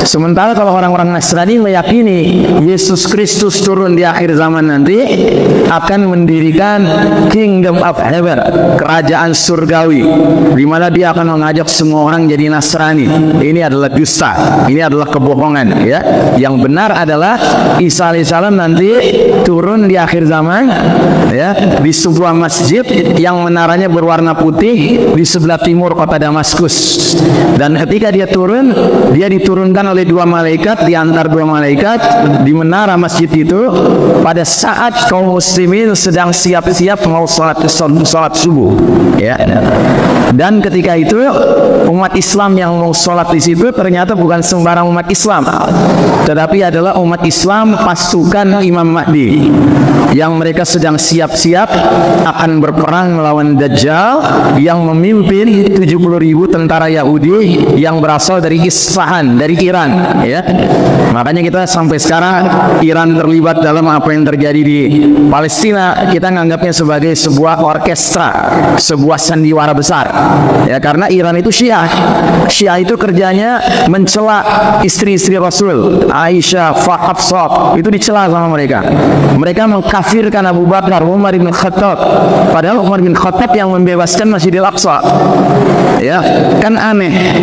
Sementara kalau orang-orang Nasrani meyakini Yesus Kristus turun di akhir zaman nanti akan mendirikan Kingdom of Heaven, kerajaan surgawi, di mana dia akan mengajak semua orang jadi Nasrani. Ini adalah dusta, ini adalah kebohongan, ya. Yang benar adalah Isa alaihissalam nanti turun di akhir zaman, ya, di sebuah masjid yang menaranya berwarna putih di sebelah timur kota Damaskus. Dan ketika dia turun, dia diturunkan oleh dua malaikat, di antara dua malaikat di menara masjid itu pada saat kaum muslimin sedang siap-siap mau sholat subuh, ya. Dan ketika itu umat Islam yang mau sholat di situ ternyata bukan sembarang umat Islam, tetapi adalah umat Islam pasukan Imam Mahdi yang mereka sedang siap-siap akan berperang melawan Dajjal yang memimpin 70.000 tentara Yahudi yang berasal dari Isfahan, dari Iran, ya. Makanya kita sampai sekarang Iran terlibat dalam apa yang terjadi di Palestina, kita menganggapnya sebagai sebuah orkestra, sebuah sandiwara besar, ya, karena Iran itu Syiah. Syiah itu kerjanya mencela istri-istri Rasul, Aisyah, Hafsah, itu dicela sama mereka. Mereka mengkafirkan Abu Bakar, Umar bin Khattab, padahal Umar bin Khattab yang membebaskan Masjidil Aqsa, ya, kan aneh.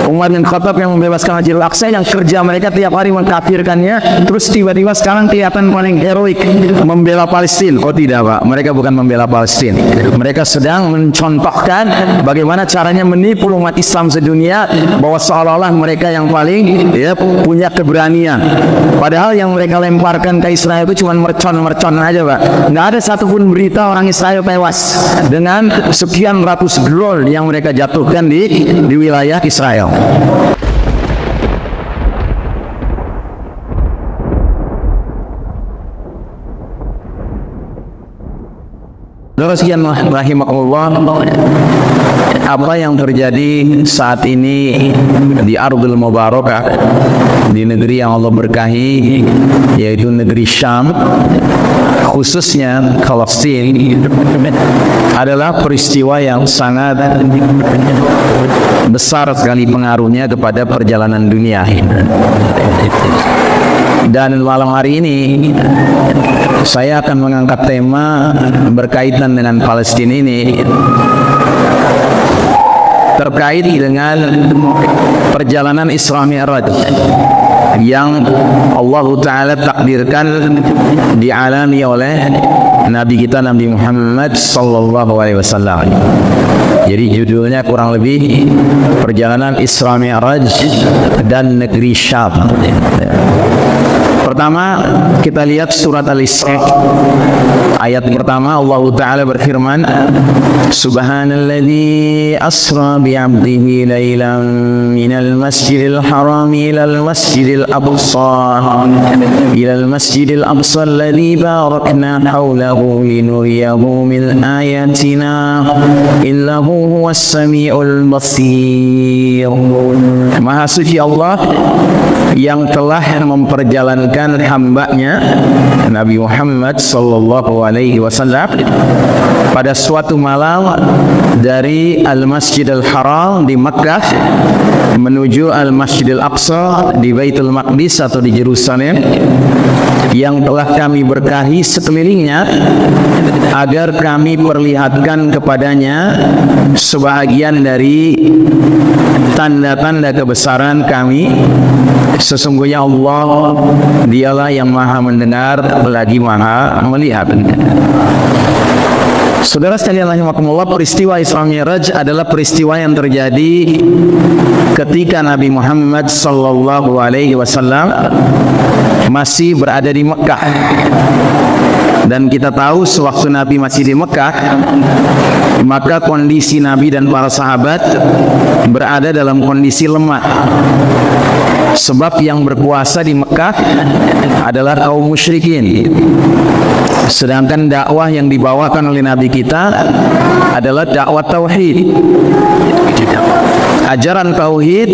Umar bin Khattab yang membebaskan Masjidil Aqsa, yang kerja mereka tiap hari mengkafirkannya, terus tiba-tiba sekarang kelihatan paling heroik membela Palestina. Oh tidak, Pak, mereka bukan membela Palestina, mereka sedang mencontohkan bagaimana caranya menipu umat Islam sedunia, bahwa seolah-olah mereka yang paling, ya, punya keberanian. Padahal yang mereka lemparkan ke Israel itu cuma mercon-mercon aja, Pak. Nggak ada satupun berita orang Israel tewas dengan sekian ratus drone yang mereka jatuhkan di wilayah Israel. Sekian rahimakumullah, apa yang terjadi saat ini di Ardul Mubarakah, di negeri yang Allah berkahi, yaitu negeri Syam, khususnya Palestina, adalah peristiwa yang sangat besar sekali pengaruhnya kepada perjalanan dunia. Dan malam hari ini saya akan mengangkat tema berkaitan dengan Palestina ini, terkait dengan perjalanan Isra Mi'raj yang Allah Ta'ala takdirkan dialami oleh Nabi kita Nabi Muhammad Sallallahu Alaihi Wasallam. Jadi judulnya kurang lebih perjalanan Isra Mi'raj dan negeri Syam. Pertama kita lihat surat Al-Isra, ayat pertama Allah Ta'ala berfirman, Subhanalladzi asra bi'abdihi laylan minal masjidil harami ilal masjidil aqsa alladzi barakna hawlahu linuriyahu min ayatina innahu huwas sami'ul basir. Maha suci Allah yang telah memperjalankan hambanya Nabi Muhammad Sallallahu Alaihi Wasallam pada suatu malam dari Al-Masjidil Haram di Makkah menuju Al-Masjidil Aqsa di Baitul Maqdis atau di Yerusalem, yang telah kami berkahi sekelilingnya agar kami perlihatkan kepadanya sebahagian dari tanda-tanda kebesaran kami. Sesungguhnya Allah, dialah yang maha mendengar lagi maha melihat. Saudara sekalian rahimakumullah, peristiwa Isra Mi'raj adalah peristiwa yang terjadi ketika Nabi Muhammad Sallallahu Alaihi Wasallam masih berada di Mekah. Dan kita tahu sewaktu Nabi masih di Mekah, maka kondisi Nabi dan para sahabat berada dalam kondisi lemah. Sebab yang berkuasa di Mekah adalah kaum musyrikin, sedangkan dakwah yang dibawakan oleh Nabi kita adalah dakwah tauhid. ajaran tauhid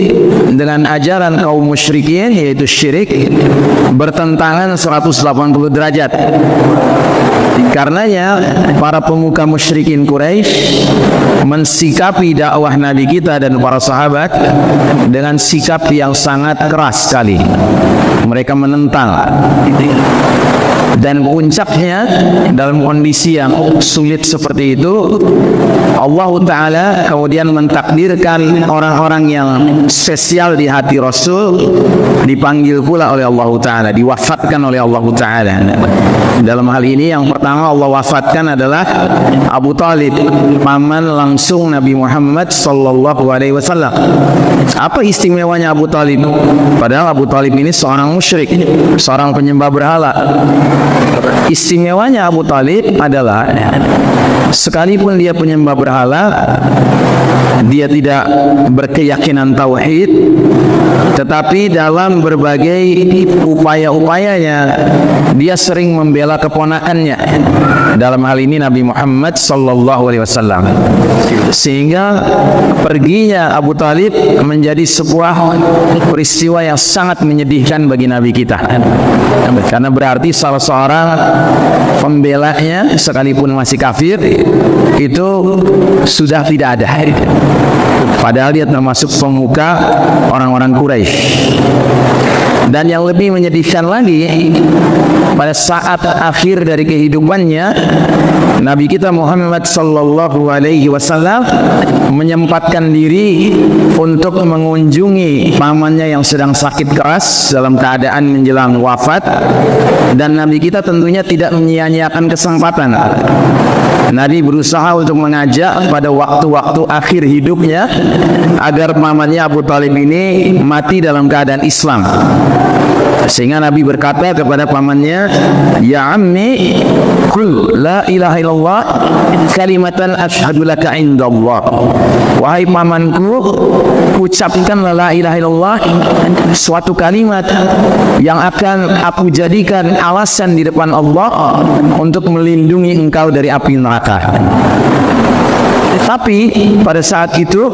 dengan ajaran kaum musyrikin yaitu syirik bertentangan 180 derajat. Karenanya para pemuka musyrikin Quraisy mensikapi dakwah Nabi kita dan para sahabat dengan sikap yang sangat keras sekali. Mereka menentang. Dan puncaknya dalam kondisi yang sulit seperti itu, Allah Ta'ala kemudian mentakdirkan orang-orang yang spesial di hati Rasul dipanggil pula oleh Allah Ta'ala, diwafatkan oleh Allah Ta'ala. Dalam hal ini yang pertama Allah wafatkan adalah Abu Talib, paman langsung Nabi Muhammad sallallahu alaihi wasallam. Apa istimewanya Abu Talib? Padahal Abu Talib ini seorang musyrik, seorang penyembah berhala. Istimewanya Abu Talib adalah sekalipun dia penyembah berhala, dia tidak berkeyakinan tauhid, tetapi dalam berbagai upaya-upayanya dia sering membela keponakannya, dalam hal ini Nabi Muhammad sallallahu alaihi wasallam. Sehingga perginya Abu Talib menjadi sebuah peristiwa yang sangat menyedihkan bagi Nabi kita, karena berarti salah seorang pembelanya sekalipun masih kafir itu sudah tidak ada, padahal dia termasuk pemuka orang-orang Quraisy. Dan yang lebih menyedihkan lagi, pada saat akhir dari kehidupannya Nabi kita Muhammad sallallahu alaihi wasallam menyempatkan diri untuk mengunjungi pamannya yang sedang sakit keras dalam keadaan menjelang wafat, dan Nabi kita tentunya tidak menyia-nyiakan kesempatan. Nabi berusaha untuk mengajak pada waktu-waktu akhir hidupnya agar pamannya Abu Talib ini mati dalam keadaan Islam. Sehingga Nabi berkata kepada pamannya, "Ya ammi, qul la ilaha illallah kalimatan asyhadu laka indallah." Wahai pamanku, ucapkan la ilaha illallah, suatu kalimat yang akan aku jadikan alasan di depan Allah untuk melindungi engkau dari api neraka. Tapi pada saat itu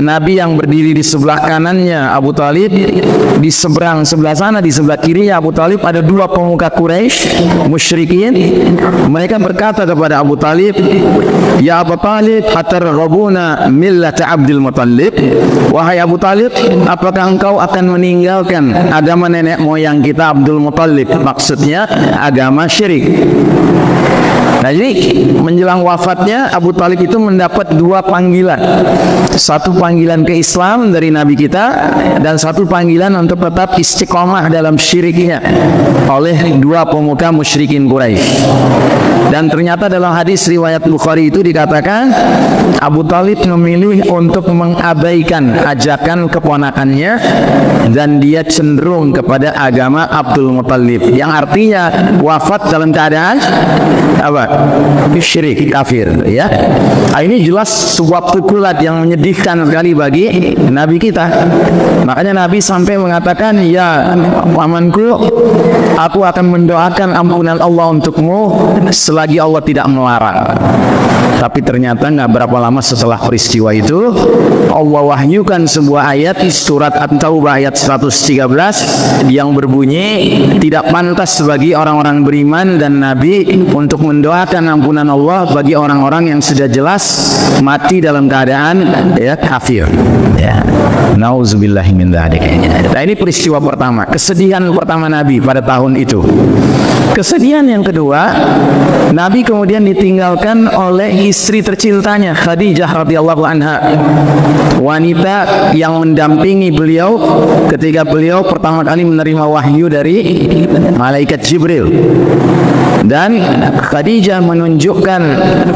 Nabi yang berdiri di sebelah kanannya Abu Talib, di seberang sebelah sana, di sebelah kirinya Abu Talib ada dua pemuka Quraisy musyrikin. Mereka berkata kepada Abu Talib, "Ya Abu Talib, atarghabuna millata Abdul Muttalib?" Wahai Abu Talib, apakah engkau akan meninggalkan agama nenek moyang kita Abdul Muttalib? Maksudnya agama syirik. Nah, jadi menjelang wafatnya Abu Talib itu mendapat dua panggilan. Satu panggilan ke Islam dari Nabi kita, dan satu panggilan untuk tetap istiqomah dalam syiriknya oleh dua pemuka musyrikin Quraisy. Dan ternyata dalam hadis riwayat Bukhari itu dikatakan Abu Talib memilih untuk mengabaikan ajakan keponakannya dan dia cenderung kepada agama Abdul Muttalib, yang artinya wafat dalam keadaan apa? Syirik, kafir, ya. Nah, ini jelas sebuah pukulan yang menyedihkan sekali bagi Nabi kita. Makanya Nabi sampai mengatakan, "Ya pamanku, aku akan mendoakan ampunan Allah untukmu selagi Allah tidak melarang." Tapi ternyata nggak berapa lama setelah peristiwa itu Allah wahyukan sebuah ayat di surat At-Taubah ayat 113 yang berbunyi, tidak pantas bagi orang-orang beriman dan Nabi untuk mendoakan ampunan Allah bagi orang-orang yang sudah jelas mati dalam keadaan ya kafir. Ya. Nauzubillahi min dzalik. Nah, ini peristiwa pertama, kesedihan pertama Nabi pada tahun itu. Kesedihan yang kedua, Nabi kemudian ditinggalkan oleh istri tercintanya Khadijah radhiyallahu anha, wanita yang mendampingi beliau ketika beliau pertama kali menerima wahyu dari malaikat Jibril. Dan Khadijah menunjukkan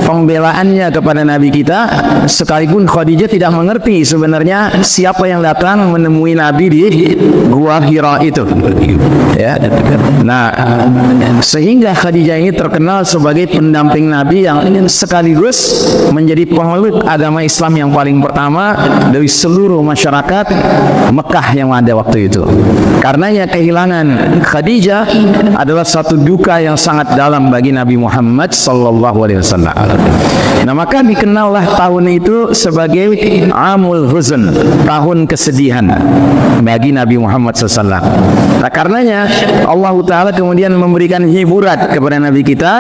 pembelaannya kepada Nabi kita, sekalipun Khadijah tidak mengerti sebenarnya siapa siapa yang datang menemui Nabi di Gua Hira itu. Ya. Nah, sehingga Khadijah ini terkenal sebagai pendamping Nabi yang sekaligus menjadi pemeluk agama Islam yang paling pertama dari seluruh masyarakat Mekah yang ada waktu itu. Karenanya kehilangan Khadijah adalah satu duka yang sangat dalam bagi Nabi Muhammad sallallahu alaihi wasallam. Nah, maka dikenallah tahun itu sebagai Amul Huzn, tahun kesedihan bagi Nabi Muhammad SAW. Nah, karenanya Allah Ta'ala kemudian memberikan hiburan kepada Nabi kita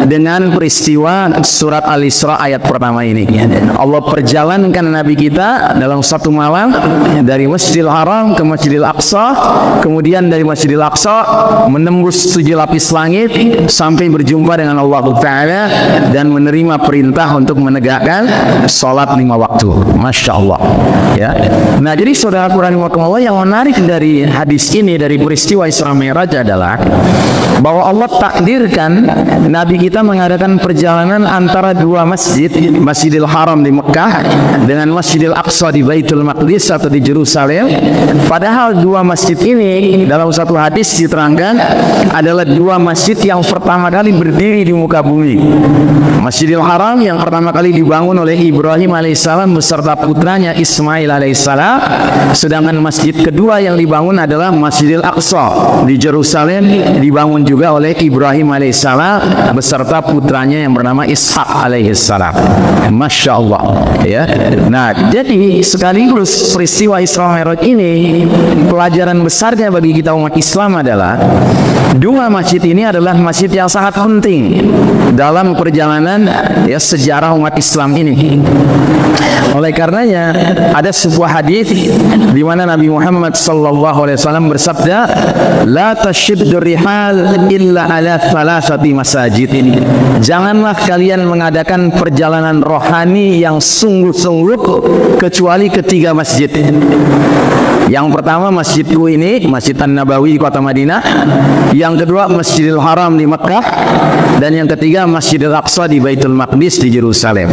dengan peristiwa surat Al-Isra ayat pertama ini. Allah perjalankan Nabi kita dalam satu malam dari Masjidil Haram ke Masjidil Aqsa, kemudian dari Masjidil Aqsa menembus 7 lapis langit sampai berjumpa dengan Allah Ta'ala dan menerima perintah untuk menegakkan sholat 5 waktu. Masya Allah. Ya. Nah, jadi saudara rahimakumullah, yang menarik dari hadis ini, dari peristiwa Isra Mi'raj adalah bahwa Allah takdirkan Nabi kita mengadakan perjalanan antara dua masjid, Masjidil Haram di Mekah dengan Masjidil Aqsa di Baitul Maqdis atau di Jerusalem. Padahal dua masjid ini dalam satu hadis diterangkan adalah dua masjid yang pertama kali berdiri di muka bumi. Masjidil Haram yang pertama kali dibangun oleh Ibrahim alaihissalam beserta putranya Ismail alaihissalam, sedangkan masjid kedua yang dibangun adalah Masjidil Aqsa di Jerusalem, dibangun juga oleh Ibrahim alaihissalam beserta putranya yang bernama Ishak alaihissalam. Masya Allah. Ya. Nah, jadi sekaligus peristiwa Isra Mi'raj ini pelajaran besarnya bagi kita umat Islam adalah dua masjid ini adalah masjid yang sangat penting dalam perjalanan ya sejarah umat Islam ini. Oleh karenanya ada sebuah hadis di mana Nabi Muhammad sallallahu alaihi wasallam bersabda, "La tashiddu rihal illa ala thalathati masajid." Janganlah kalian mengadakan perjalanan rohani yang sungguh-sungguh kecuali ketiga masjid. Yang pertama masjidku ini, Masjid An-Nabawi di kota Madinah. Yang kedua Masjidil Haram di Mekah. Dan yang ketiga Masjidil Aqsa di Baitul Maqdis di Jerusalem.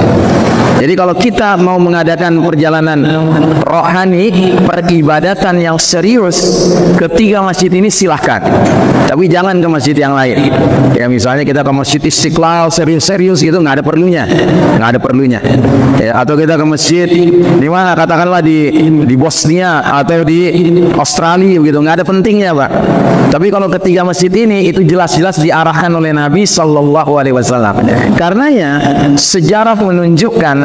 Jadi kalau kita mau mengadakan perjalanan rohani, peribadatan yang serius, ketiga masjid ini silahkan. Tapi jangan ke masjid yang lain. Ya, misalnya kita ke Masjid Istiqlal serius-serius gitu, nggak ada perlunya, nggak ada perlunya. Ya, atau kita ke masjid di mana, katakanlah di Bosnia atau di Australia gitu, nggak ada pentingnya, Pak. Tapi kalau ketiga masjid ini itu jelas-jelas diarahkan oleh Nabi Sallallahu Alaihi Wasallam. Karenanya sejarah menunjukkan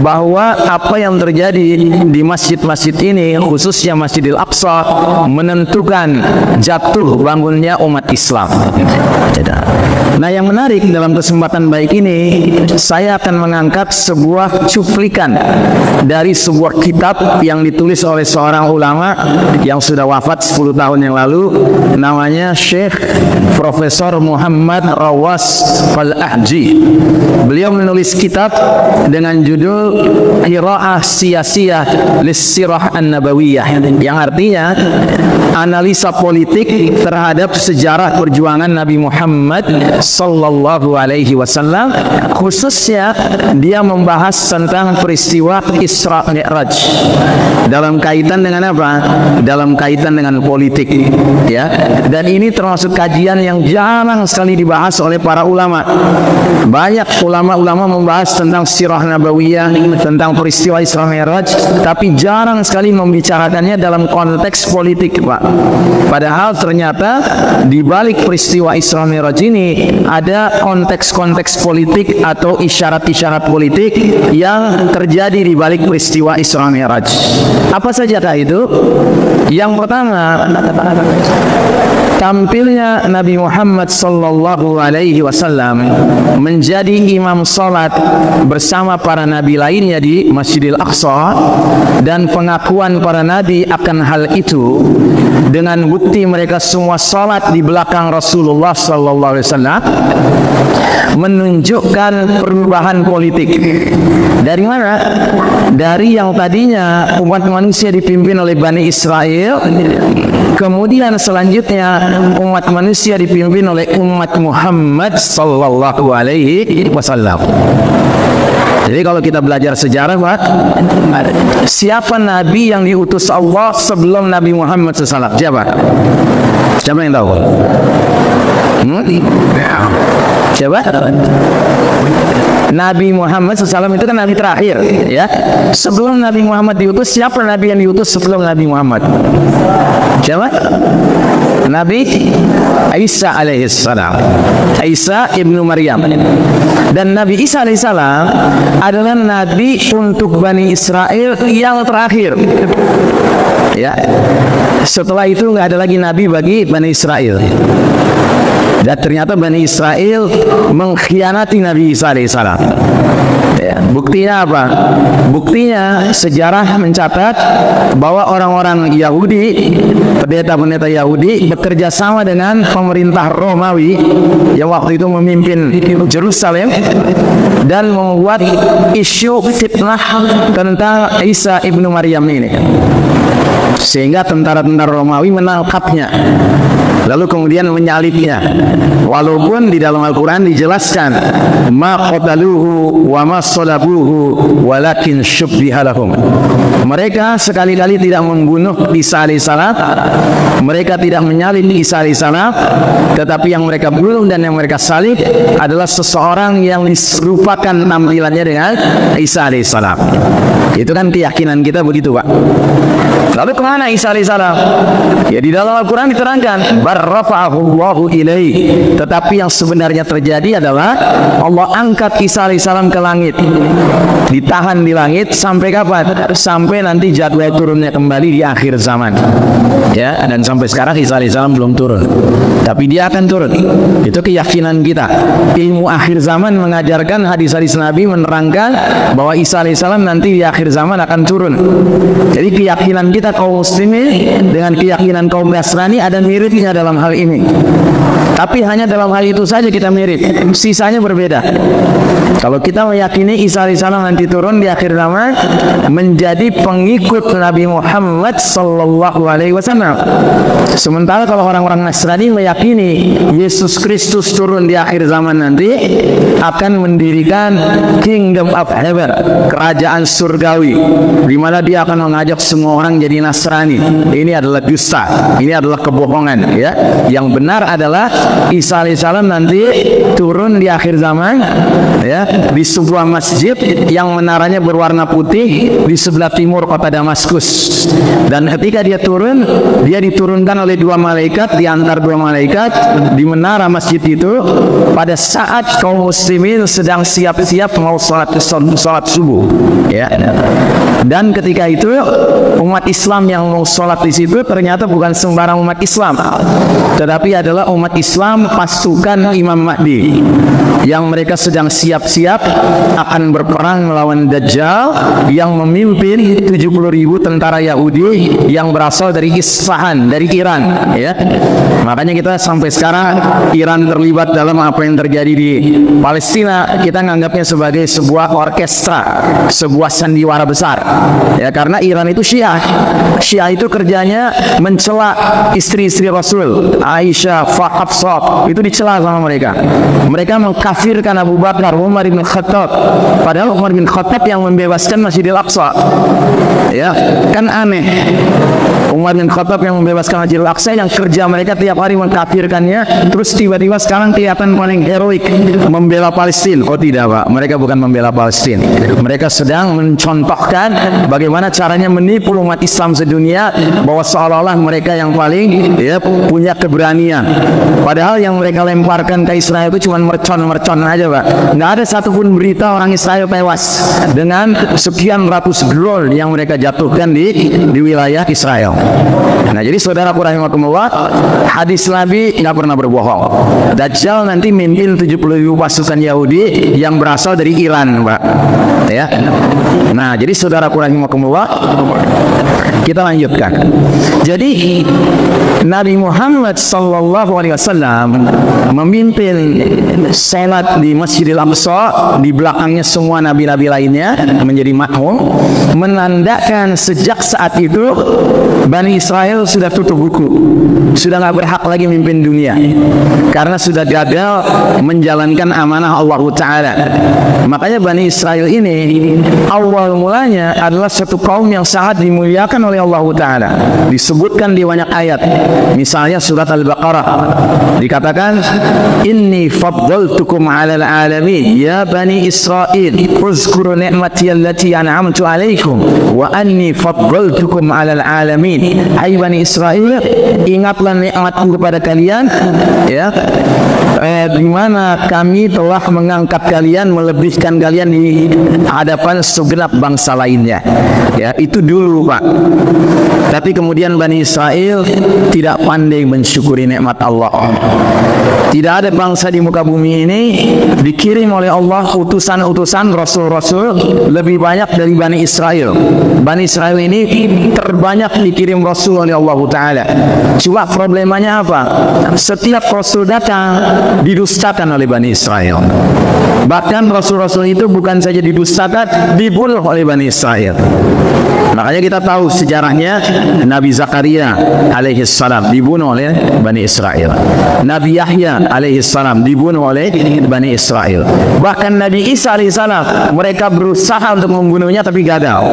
bahwa apa yang terjadi di masjid-masjid ini, khususnya Masjidil Aqsa, menentukan jatuh bangunnya umat Islam. Nah, yang menarik dalam kesempatan baik ini, saya akan mengangkat sebuah cuplikan dari sebuah kitab yang ditulis oleh seorang ulama yang sudah wafat 10 tahun yang lalu, namanya Syekh Profesor Muhammad Rawas Al-Ahji. Beliau menulis kitab dengan judul Qiraah Siyasiyah Lis-Sirah An-Nabawiyah, yang artinya analisa politik terhadap sejarah perjuangan Nabi Muhammad sallallahu alaihi wasallam, khususnya dia membahas tentang peristiwa Isra Mi'raj dalam kaitan dengan apa? Dalam kaitan dengan politik, ya. Dan ini termasuk kajian yang jarang sekali dibahas oleh para ulama. Banyak ulama-ulama membahas tentang sirah nabawiyah, tentang peristiwa Isra Mi'raj, tapi jarang sekali membicarakannya dalam konteks politik, Pak. Padahal ternyata di balik peristiwa Isra Mi'raj ini ada konteks-konteks politik atau isyarat-isyarat politik yang terjadi di balik peristiwa Isra Mi'raj. Apa sajakah itu? Yang pertama, tampilnya Nabi Muhammad sallallahu alaihi wasallam menjadi imam salat bersama para nabi lainnya di Masjidil Aqsa, dan pengakuan para nabi akan hal itu dengan bukti mereka semua salat di belakang Rasulullah sallallahu alaihi wasallam menunjukkan perubahan politik. Dari mana? Dari yang tadinya umat manusia dipimpin oleh Bani Israel. Kemudian selanjutnya umat manusia dipimpin oleh umat Muhammad sallallahu alaihi wasallam. Jadi kalau kita belajar sejarah, Pak, siapa nabi yang diutus Allah sebelum Nabi Muhammad SAW? Siapa? Siapa yang tahu? Siapa? Nabi Muhammad SAW itu kan nabi terakhir, ya. Sebelum Nabi Muhammad diutus, siapa nabi yang diutus sebelum Nabi Muhammad? Siapa? Nabi Isa alaihissalam, Isa ibnu Maryam. Dan Nabi Isa alaihissalam adalah nabi untuk Bani Israel yang terakhir, ya. Setelah itu nggak ada lagi nabi bagi Bani Israel. Dan ternyata Bani Israel mengkhianati Nabi Isa alaihissalam. Ya, buktinya apa? Buktinya sejarah mencatat bahwa orang-orang Yahudi, pendeta-pendeta Yahudi bekerja sama dengan pemerintah Romawi yang waktu itu memimpin Yerusalem dan membuat isu fitnah tentang Isa ibnu Maryam ini, sehingga tentara-tentara Romawi menangkapnya lalu kemudian menyalibnya, walaupun di dalam Al-Quran dijelaskan ma qataluhu wa ma salabuhu walakin syubbiha lahum. Mereka sekali-kali tidak membunuh Isa alaihissalam, mereka tidak menyalib Isa alaihissalam, tetapi yang mereka bunuh dan yang mereka salib adalah seseorang yang diserupakan tampilannya dengan Isa alaihissalam. Itu kan keyakinan kita begitu, Pak. Lalu kemana Isa alaihissalam? Ya di dalam Al-Quran diterangkan barrafa'ahullahu ilaih. Tetapi yang sebenarnya terjadi adalah Allah angkat Isa alaihissalam ke langit, ditahan di langit sampai kapan? Sampai nanti jadwal turunnya kembali di akhir zaman, ya. Dan sampai sekarang Isa alaihissalam belum turun, tapi dia akan turun. Itu keyakinan kita. Ilmu akhir zaman mengajarkan, hadis-hadis Nabi menerangkan bahwa Isa alaihissalam nanti di akhir zaman akan turun. Jadi keyakinan kita kaum muslimin dengan keyakinan kaum Nasrani ada miripnya dalam hal ini, tapi hanya dalam hal itu saja kita mirip, sisanya berbeda. Kalau kita meyakini Isa alaihissalam nanti turun di akhir zaman menjadi pengikut Nabi Muhammad sallallahu alaihi wasallam, sementara kalau orang-orang Nasrani meyakini Yesus Kristus turun di akhir zaman nanti akan mendirikan Kingdom of Heaven, kerajaan surgawi, di mana dia akan mengajak semua orang jadi Nasrani. Ini adalah dusta, ini adalah kebohongan, ya. Yang benar adalah Isa alaihissalam nanti turun di akhir zaman, ya, di sebuah masjid yang menaranya berwarna putih di sebelah timur kota Damaskus. Dan ketika dia turun, dia diturunkan oleh dua malaikat, di antara dua malaikat di menara masjid itu pada saat kaum muslimin sedang siap-siap mau sholat subuh, ya. Dan ketika itu umat Islam yang mau sholat di situ ternyata bukan sembarang umat Islam, tetapi adalah umat Islam pasukan Imam Mahdi yang mereka sedang siap-siap akan berperang melawan Dajjal yang memimpin 70.000 tentara Yahudi yang berasal dari Isfahan, dari Iran, ya. Makanya kita sampai sekarang Iran terlibat dalam apa yang terjadi di Palestina, kita menganggapnya sebagai sebuah orkestra, sebuah sandiwara besar, ya, karena Iran itu Syiah. Syiah itu kerjanya mencela istri-istri Rasul, Aisyah, Hafsah, itu dicela sama mereka. Mereka mengkafirkan Abu Bakar, Umar bin Khattab, padahal Umar bin Khattab yang membebaskan Masjidil Aqsa, ya. Kan aneh, Umar bin Khattab yang membebaskan Masjidil Aqsa, yang kerja mereka tiap hari mengkafirkannya, terus tiba-tiba sekarang kelihatan paling heroik membela Palestina. Oh tidak, Pak, mereka bukan membela Palestina, mereka sedang mencontohkan bagaimana caranya menipu umat Islam sedunia bahwa seolah-olah mereka yang paling, ya, punya keberanian. Padahal yang mereka lemparkan ke Israel itu cuma mercon-mercon aja, Pak. Nggak ada satupun berita orang Israel tewas dengan sekian ratus drone yang mereka jatuhkan di wilayah Israel. Nah, jadi saudaraku rahimakumullah, hadis Nabi nggak pernah berbohong. Dajjal nanti mimpin 70.000 pasukan Yahudi yang berasal dari Iran, Pak. Ya. Nah, jadi saudaraku rahimakumullah, kita lanjutkan. Jadi Nabi Muhammad sallallahu alaihi wasallam memimpin salat di Masjidil Aqsa, di belakangnya semua nabi-nabi lainnya menjadi makmum, menandakan sejak saat itu Bani Israel sudah tutup buku, sudah nggak berhak lagi memimpin dunia karena sudah gagal menjalankan amanah Allah Ta'ala. Makanya Bani Israel ini awal mulanya adalah satu kaum yang sangat dimuliakan oleh Allah Ta'ala. Disebutkan di banyak ayat, misalnya surat Al-Baqarah dikatakan, inni faddaltukum 'alal alamin ya Bani Israel uzkuru ni'mati allati an'amtu 'alaikum wa anni faddaltukum 'alal alamin. Hai Bani Israel, ingatlah nikmatku kepada kalian, ya, di mana kami telah mengangkat kalian, melebihkan kalian di hadapan segenap bangsa lainnya. Ya, itu dulu, Pak. Tapi kemudian Bani Israel tidak pandai mensyukuri nikmat Allah. Tidak ada bangsa di muka bumi ini dikirim oleh Allah utusan-utusan, rasul-rasul lebih banyak dari Bani Israel. Bani Israel ini terbanyak dikirim rasul oleh Allah Ta'ala. Cuma problemanya apa? Setiap rasul datang didustakan oleh Bani Israel. Bahkan rasul-rasul itu bukan saja didustakan, dibunuh oleh Bani Israel. Makanya kita tahu sejarahnya, Nabi Zakaria alaihissalam dibunuh oleh Bani Israel. Nabi Yahya alaihissalam dibunuh oleh Bani Israel. Bahkan Nabi Isa alaihissalam, mereka berusaha untuk membunuhnya tapi gagal.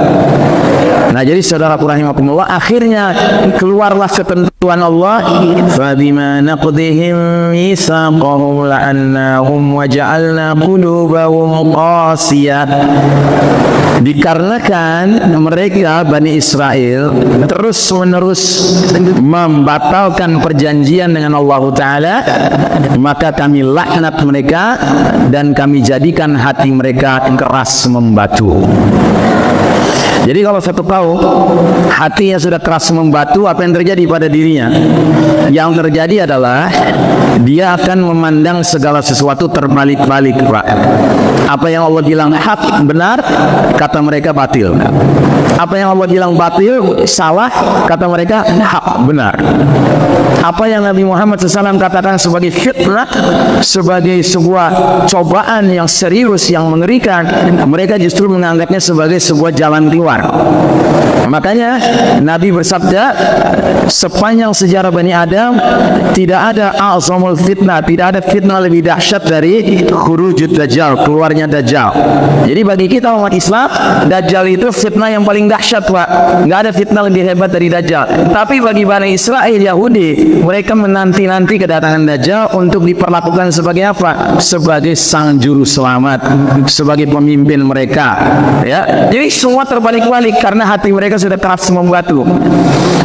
Nah, jadi saudaraku rahimakumullah, akhirnya keluarlah ketentuan Allah, fabima naqdihim mitsaqahum la'annahum wa ja'alna qulubahum qasiyah. Dikarenakan mereka Bani Israel terus-menerus membatalkan perjanjian dengan Allah Ta'ala, maka kami laknat mereka dan kami jadikan hati mereka keras membatu. Jadi kalau satu kaum hatinya sudah keras membatu, apa yang terjadi pada dirinya? Yang terjadi adalah dia akan memandang segala sesuatu terbalik-balik, Pak. Apa yang Allah bilang hak, benar, kata mereka batil. Apa yang Allah bilang batil, salah, kata mereka hak, benar. Apa yang Nabi Muhammad SAW katakan sebagai fitnah, sebagai sebuah cobaan yang serius, yang mengerikan, mereka justru menganggapnya sebagai sebuah jalan keluar. Makanya Nabi bersabda, sepanjang sejarah Bani Adam tidak ada a'zamul fitnah, tidak ada fitnah lebih dahsyat dari khurujud Dajjal, keluarnya Dajjal. Jadi bagi kita umat Islam, Dajjal itu fitnah yang paling dahsyat, Pak. Nggak ada fitnah lebih hebat dari Dajjal. Tapi bagi Bani Israel Yahudi, mereka menanti-nanti kedatangan Dajjal untuk diperlakukan sebagai apa? Sebagai sang juru selamat, sebagai pemimpin mereka. Ya, jadi semua terbalik-balik karena hati mereka sudah keras membatu.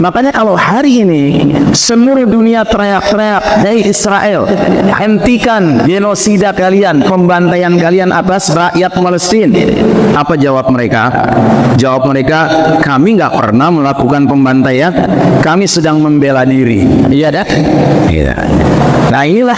Makanya kalau hari ini seluruh dunia teriak-teriak, "Hei Israel, hentikan genosida kalian, pembantaian kalian atas rakyat Palestina." Apa jawab mereka? Jawab mereka, kami nggak pernah melakukan pembantaian, kami sedang membela diri. Iya dah? Iya. Nah, inilah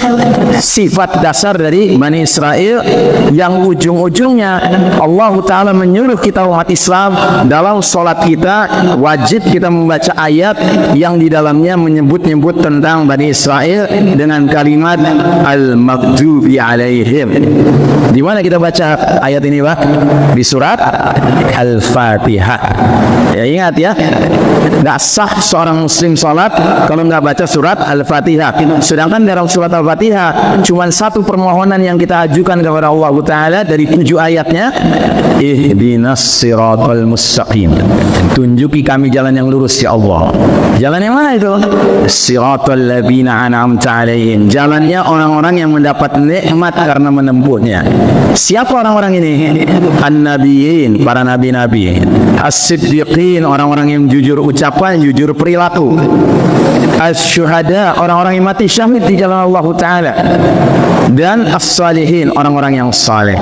sifat dasar dari Bani Israel yang ujung-ujungnya Allah Ta'ala menyuruh kita umat Islam dalam sholat kita wajib kita membaca ayat yang di dalamnya menyebut-nyebut tentang Bani Israel dengan kalimat al-maghdubi alaihim. Di mana kita baca ayat ini, Pak? Di surat Al-Fatihah. Ya, ingat ya, nggak sah seorang muslim sholat kalau nggak baca surat Al-Fatihah. Sedangkan dalam surat Al-Fatihah cuma satu permohonan yang kita ajukan kepada Allah Ta'ala dari 7 ayatnya, ihdinas siratal mustaqim, tunjuki kami jalan yang lurus ya Allah. Jalan yang mana itu? Siratal ladzina an'amta alaihim, jalannya orang-orang yang mendapat nikmat karena menempuhnya. Siapa orang-orang ini? An-nabiyyin, para nabi-nabi. As-siddiqin, orang-orang yang jujur ucapan, jujur perilaku. As-syuhada, orang-orang yang mati syahid di jalan Allah Ta'ala. Dan as-salihin, orang-orang yang saleh.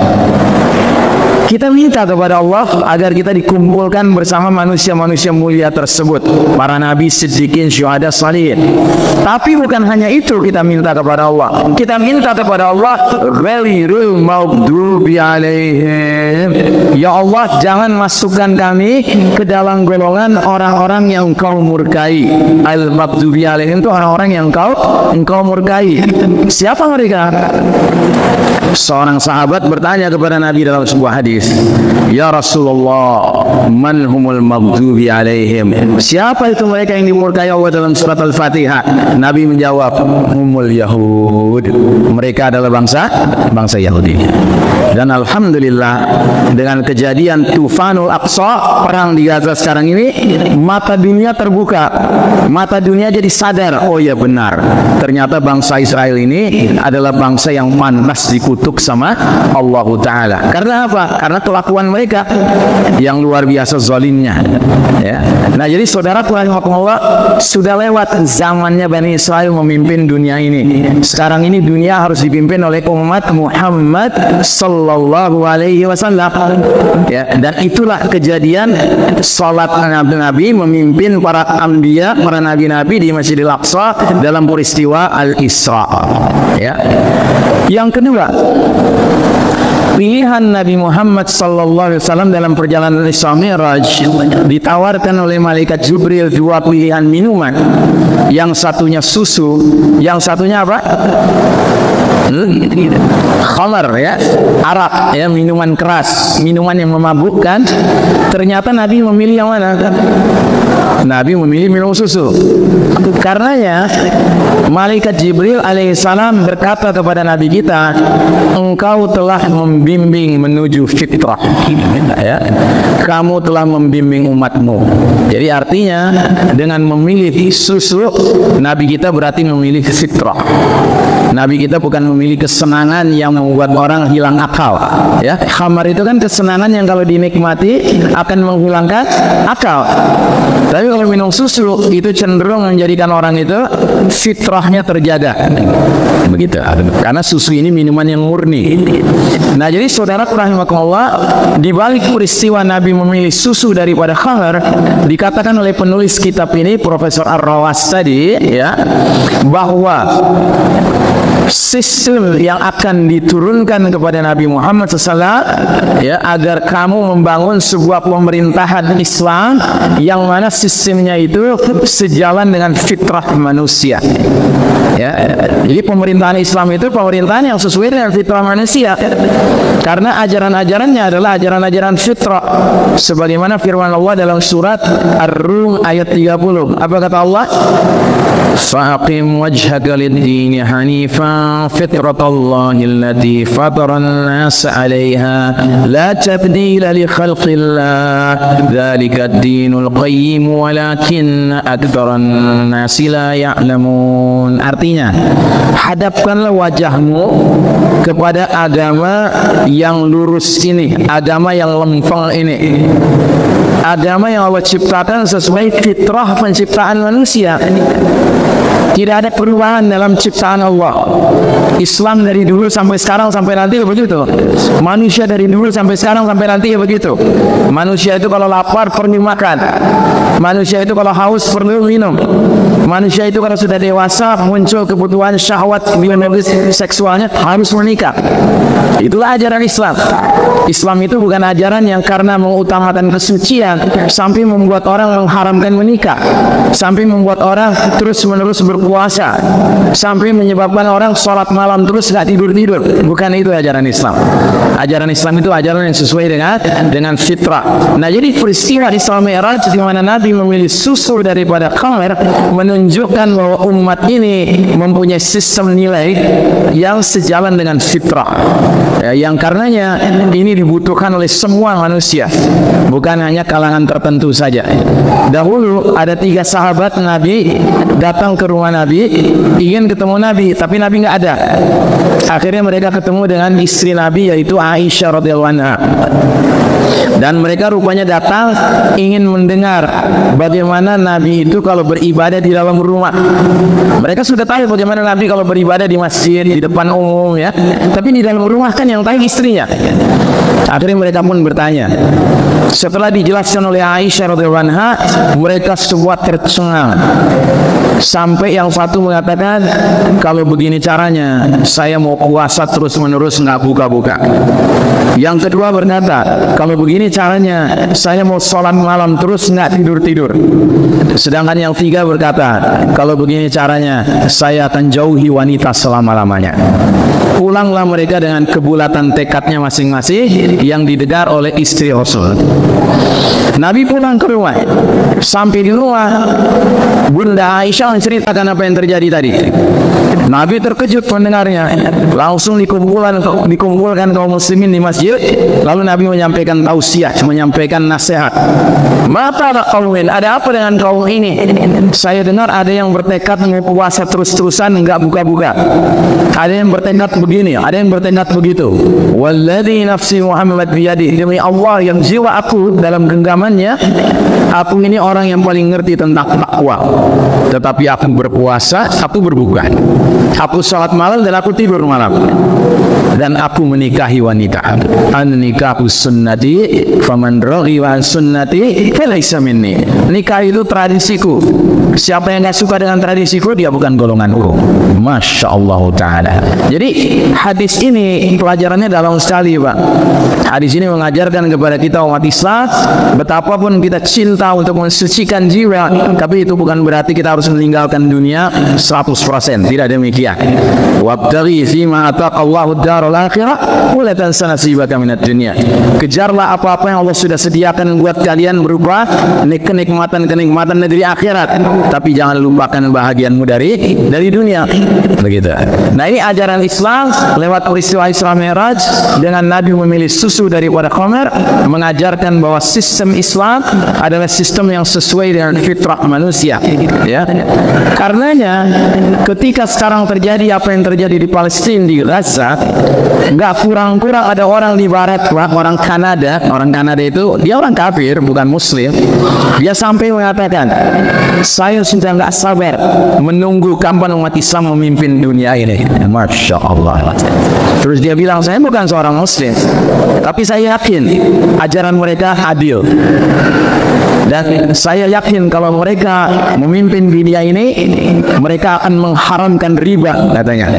Kita minta kepada Allah agar kita dikumpulkan bersama manusia-manusia mulia tersebut, para nabi, siddiqin, syuhada, salihin. Tapi bukan hanya itu kita minta kepada Allah. Kita minta kepada Allah, ghairil maghdubi alaihim. Ya Allah, jangan masukkan kami ke dalam golongan orang-orang yang Engkau murkai. Al-maghdubi alaihim itu orang-orang yang Engkau murkai. Siapa mereka? Seorang sahabat bertanya kepada Nabi dalam sebuah hadis, "Ya Rasulullah, man humul maghdubi alaihim?" Siapa itu mereka yang dimurkai Allah dalam surat Al-Fatihah? Nabi menjawab, "Humul Yahud." Mereka adalah bangsa Yahudi. Dan alhamdulillah, dengan kejadian Tufanul Aqsa, perang di Gaza sekarang ini, mata dunia terbuka. Mata dunia jadi sadar, oh ya benar, ternyata bangsa Israel ini adalah bangsa yang pantas dikutuk sama Allah Ta'ala. Karena apa? Karena kelakuan mereka yang luar biasa zalimnya, ya. Nah, jadi saudara Allah, sudah lewat zamannya Bani Israel memimpin dunia ini. Sekarang ini dunia harus dipimpin oleh umat Muhammad sallallahu alaihi wasallam, ya. Dan itulah kejadian salat Nabi memimpin para anbiya, para nabi-nabi di Masjidil Aqsa dalam peristiwa Al-Isra, ya. Yang kedua, pilihan Nabi Muhammad sallallahu alaihi wasallam dalam perjalanan Isra Mi'raj, ditawarkan oleh malaikat Jibril dua pilihan minuman. Yang satunya susu, yang satunya apa? Khamar, ya, arak, ya, minuman keras, minuman yang memabukkan. Ternyata Nabi memilih yang mana? Nabi memilih minum susu. Karenanya malaikat Jibril alaihissalam berkata kepada Nabi kita, engkau telah membimbing menuju fitrah, ya, kamu telah membimbing umatmu. Jadi artinya dengan memilih susu, Nabi kita berarti memilih fitrah. Nabi kita bukan memilih kesenangan yang membuat orang hilang akal, ya. Khamar itu kan kesenangan yang kalau dinikmati akan menghilangkan akal. Tapi kalau minum susu itu cenderung menjadikan orang itu fitrahnya terjaga, begitu. Karena susu ini minuman yang murni. Nah, jadi saudara rahimakumullah, di balik peristiwa Nabi memilih susu daripada khamar, dikatakan oleh penulis kitab ini, Profesor Ar-Rawas tadi, ya, bahwa sistem yang akan diturunkan kepada Nabi Muhammad SAW, ya, agar kamu membangun sebuah pemerintahan Islam yang mana sistemnya itu sejalan dengan fitrah manusia, ya. Jadi pemerintahan Islam itu pemerintahan yang sesuai dengan fitrah manusia, karena ajaran-ajarannya adalah ajaran-ajaran fitrah, sebagaimana firman Allah dalam surat Ar-Rum ayat 30. Apa kata Allah? Faqim wajhaka lid-dini hanifan fitratallahi allati fataran nas 'alaiha la tabdila li khalqillah dzalika ad-dinul qayyim walakin aktsaran nas la ya'lamun. Artinya, hadapkanlah wajahmu kepada agama yang lurus ini, agama yang lempeng ini, agama yang Allah ciptakan sesuai fitrah penciptaan manusia. Tidak ada perubahan dalam ciptaan Allah. Islam dari dulu sampai sekarang sampai nanti begitu. Manusia dari dulu sampai sekarang sampai nanti begitu. Manusia itu kalau lapar perlu makan. Manusia itu kalau haus perlu minum. Manusia itu kalau sudah dewasa muncul kebutuhan syahwat biologis seksualnya harus menikah. Itulah ajaran Islam. Islam itu bukan ajaran yang karena mengutamakan kesucian sampai membuat orang mengharamkan menikah, sampai membuat orang terus-menerus berpuasa, sampai menyebabkan orang sholat malam terus gak tidur-tidur. Bukan itu ajaran Islam. Ajaran Islam itu ajaran yang sesuai dengan fitrah. Nah, jadi peristiwa Isra Mi'raj di mana Nabi memilih susu daripada khamar menunjukkan bahwa umat ini mempunyai sistem nilai yang sejalan dengan fitrah, ya, yang karenanya ini dibutuhkan oleh semua manusia, bukan hanya kalangan tertentu saja. Dahulu ada 3 sahabat Nabi datang ke rumah Nabi, ingin ketemu Nabi, tapi Nabi nggak ada. Akhirnya mereka ketemu dengan istri Nabi, yaitu Aisyah radhiyallahu anha. Dan mereka rupanya datang ingin mendengar bagaimana Nabi itu kalau beribadah di dalam rumah. Mereka sudah tahu bagaimana Nabi kalau beribadah di masjid, di depan umum ya. Tapi di dalam rumah kan yang tahu istrinya. Akhirnya mereka pun bertanya. Setelah dijelaskan oleh Aisyah radhiyallahu anha, mereka semua tercengang. Sampai yang satu mengatakan, kalau begini caranya, saya mau puasa terus-menerus nggak buka-buka. Yang kedua berkata, kalau begini caranya, saya mau sholat malam terus nggak tidur-tidur. Sedangkan yang tiga berkata, kalau begini caranya, saya akan jauhi wanita selama-lamanya. Pulanglah mereka dengan kebulatan tekadnya masing-masing yang didengar oleh istri Rasul. Nabi pulang ke rumah. Sampai di rumah, Bunda Aisyah menceritakan apa yang terjadi tadi. Nabi terkejut mendengarnya. Langsung dikumpulkan kaum muslimin di masjid. Lalu Nabi menyampaikan tausiah, menyampaikan nasihat. Mata kaumin, ada apa dengan kaum ini? Saya dengar ada yang bertekad mau puasa terus-terusan enggak buka-buka. Ada yang bertekad begini, ada yang bertekad begitu. Walladzi nafsi Muhammad biyadi, demi Allah yang jiwa aku dalam genggamannya, aku ini orang yang paling ngerti tentang takwa. Tetapi aku berpuasa, aku berbuka. Aku salat malam dan aku tidur malam. Dan aku menikahi wanita. An-nikahu sunnati, faman raghiba an sunnati falaysa minni. Nikah itu tradisiku. Siapa yang tidak suka dengan tradisiku, dia bukan golonganku. Masya Allah Ta'ala. Jadi hadis ini pelajarannya dalam sekali, Pak. Hadis ini mengajarkan kepada kita umat Islam, betapapun kita cinta untuk mensucikan jiwa, tapi itu bukan berarti kita harus meninggalkan dunia 100%. Tidak demikian. Wabtaghi fima ataqallahu ad-darul akhirah wa la tansa nasibaka minad dunya. Kejarlah apa-apa yang Allah sudah sediakan buat kalian berupa kenikmatan-kenikmatan negeri akhirat, tapi jangan lupakan bahagianmu dari dunia. Begitu. Nah, ini ajaran Islam lewat peristiwa Isra Mi'raj dengan Nabi memilih susu daripada khamar, mengajarkan bahwa sistem Islam adalah sistem yang sesuai dengan fitrah manusia. Ya. Karenanya ketika sekarang terjadi apa yang terjadi di Palestina, di Gaza, nggak kurang-kurang ada orang di barat, orang Kanada. Orang Kanada itu dia orang kafir, bukan Muslim. Dia sampai mengatakan, saya sudah nggak sabar menunggu kapan umat Islam memimpin dunia ini. Masya Allah. Terus dia bilang, saya bukan seorang Muslim, tapi saya yakin ajaran mereka adil. Dan saya yakin kalau mereka memimpin dunia ini, mereka akan mengharamkan riba, katanya.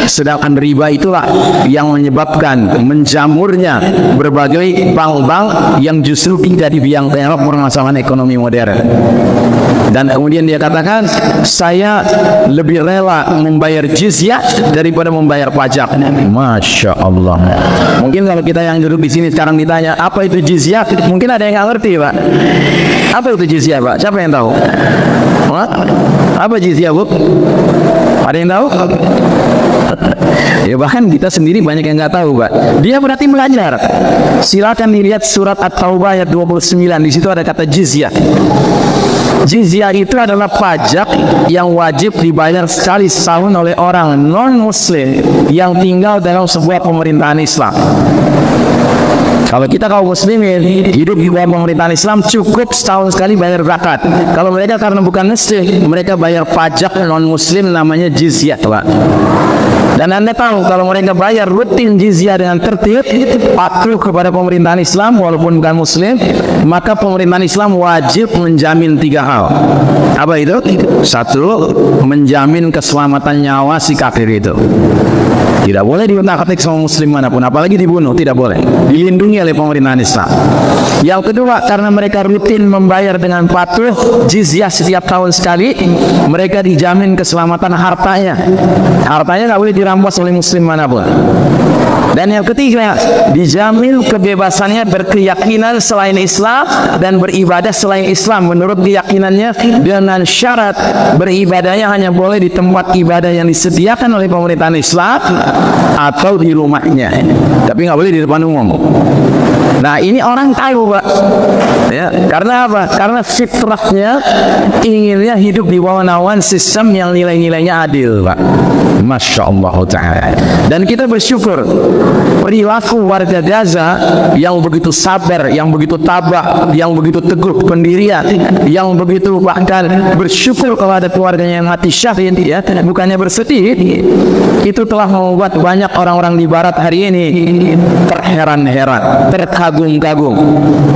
Sedangkan riba itulah yang menyebabkan menjamurnya berbagai bank-bank yang justru tidak di biang kerok permasalahan ekonomi modern. Dan kemudian dia katakan, saya lebih rela membayar jizyah daripada membayar pajak. Masya Allah. Mungkin kalau kita yang duduk di sini sekarang ditanya, apa itu jizyah? Mungkin ada yang nggak ngerti, Pak. Apa itu jizyah, Pak? Siapa yang tahu? Apa jizyah, Bu? Ada yang tahu? Ya, bahkan kita sendiri banyak yang nggak tahu, Pak. Dia berarti belajar. Silakan dilihat surat At-Taubah ayat 29. Di situ ada kata jizyah. Jizyah itu adalah pajak yang wajib dibayar sekali setahun oleh orang non-Muslim yang tinggal dalam sebuah pemerintahan Islam. Kalau kita kaum muslimin hidup di bawah pemerintahan Islam, cukup setahun sekali bayar zakat. Kalau mereka karena bukan Muslim, mereka bayar pajak non-Muslim namanya jizyah, Pak. Dan Anda tahu kalau mereka bayar rutin jizyah dengan tertib, patuh kepada pemerintahan Islam walaupun bukan Muslim, maka pemerintahan Islam wajib menjamin 3 hal. Apa itu? 1, menjamin keselamatan nyawa si kafir itu. Tidak boleh diutak-atik sama Muslim manapun, apalagi dibunuh, tidak boleh. Dilindungi oleh pemerintahan Islam. Yang kedua, karena mereka rutin membayar dengan patuh jizyah setiap tahun sekali, mereka dijamin keselamatan hartanya. Hartanya nggak boleh dirampas oleh Muslim manapun. Dan yang ketiga, dijamin kebebasannya berkeyakinan selain Islam dan beribadah selain Islam menurut keyakinannya, dengan syarat beribadahnya hanya boleh di tempat ibadah yang disediakan oleh pemerintahan Islam atau di rumahnya, tapi nggak boleh di depan umum. Nah, ini orang tahu, Pak. Ya, karena apa? Karena fitrahnya inginnya hidup di bawah naungan sistem yang nilai-nilainya adil, Pak. Masya Allah Ta'ala. Dan kita bersyukur perilaku warga Gaza yang begitu sabar, yang begitu tabah, yang begitu teguh pendirian, yang begitu bahkan bersyukur kalau ada keluarganya yang mati syahid, ya, bukannya bersedih, itu telah membuat banyak orang-orang di Barat hari ini terheran-heran, terkagum-kagum,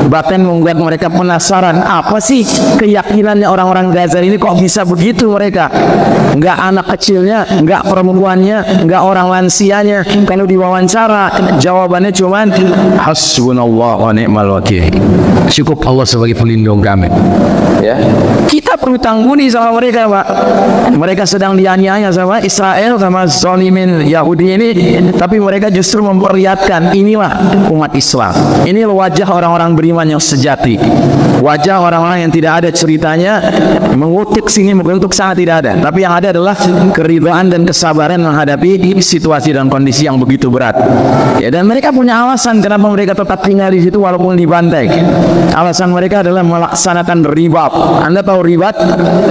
bahkan membuat mereka penasaran, apa sih keyakinannya orang-orang Gaza ini, kok bisa begitu mereka? Enggak anak kecilnya, enggak perempuannya, enggak orang lansianya. Kalau diwawancara jawabannya cuman hasbunallah wa ni'mal wakil, cukup Allah sebagai pelindung kami. Ya, kita perlu tangguni sama mereka, Pak. Mereka sedang dianiaya sama Israel, sama zalimin Yahudi ini, tapi mereka justru memperlihatkan inilah umat Islam, ini wajah orang-orang beriman yang sejati, wajah orang-orang yang tidak ada ceritanya mengutuk sini mengutuk sana, tidak ada, tapi yang ada adalah keridhaan dan kesabaran menghadapi situasi dan kondisi yang begitu berat. Ya, dan mereka punya alasan kenapa mereka tetap tinggal di situ walaupun dibantai. Alasan mereka adalah melaksanakan ribat. Anda tahu ribat?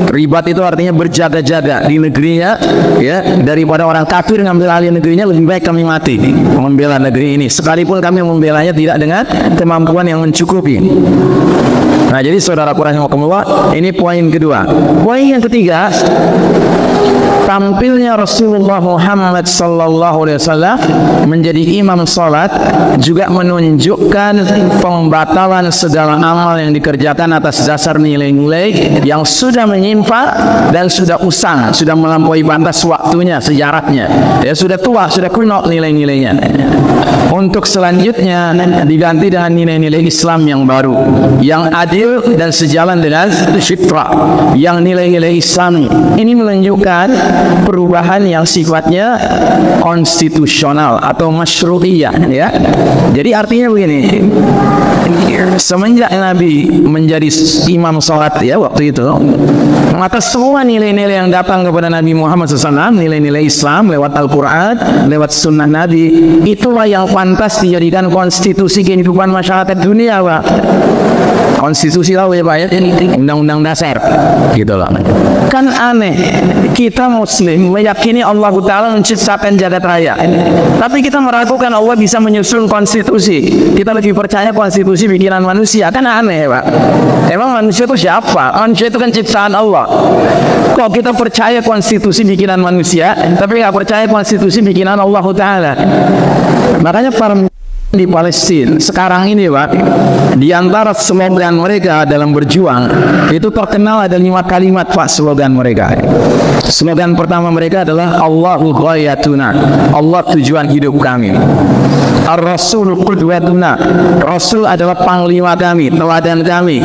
Ribat itu artinya berjaga-jaga di negerinya, ya, daripada orang kafir ngambil alih negerinya, lebih baik kami mati membela negeri ini, sekalipun kami membelanya tidak dengan kemampuan yang mencukupi. Nah, jadi saudara rahimakumullah, ini poin kedua. Poin yang ketiga, tampilnya Rasulullah Muhammad sallallahu alaihi wasallam menjadi imam salat juga menunjukkan pembatalan segala amal yang dikerjakan atas dasar nilai-nilai yang sudah menyimpang dan sudah usang, sudah melampaui batas waktunya, sejarahnya. Ya, sudah tua, sudah kuno nilai-nilainya. Untuk selanjutnya diganti dengan nilai-nilai Islam yang baru, yang adil dan sejalan dengan fitrah, yang nilai-nilai Islam. Ini menunjukkan perubahan yang sifatnya konstitusional atau masyru'iyah, ya. Jadi artinya begini, semenjak Nabi menjadi imam salat, ya, waktu itu, maka semua nilai-nilai yang datang kepada Nabi Muhammad SAW, nilai-nilai Islam lewat Al-Quran, lewat sunnah Nabi, itulah yang pantas dijadikan konstitusi kehidupan masyarakat dunia, Pak. Konstitusi tahu ya, Pak, ya, undang-undang dasar, gitu loh. Kan aneh, kita Muslim meyakini Allah Ta'ala menciptakan jagat raya, tapi kita meragukan Allah bisa menyusun konstitusi. Kita lebih percaya konstitusi bikinan manusia. Kan aneh, Pak. Emang manusia itu siapa? Manusia itu kan ciptaan Allah. Kok kita percaya konstitusi bikinan manusia, tapi nggak percaya konstitusi bikinan Allah Ta'ala? Makanya para di Palestina sekarang ini, Pak, di antara slogan mereka dalam berjuang itu terkenal ada 5 kalimat, Pak, slogan mereka. Slogan pertama mereka adalah Allahu ghayatuna, Allah tujuan hidup kami. Ar-Rasul qudwatuna, Rasul adalah panglima kami, teladan kami,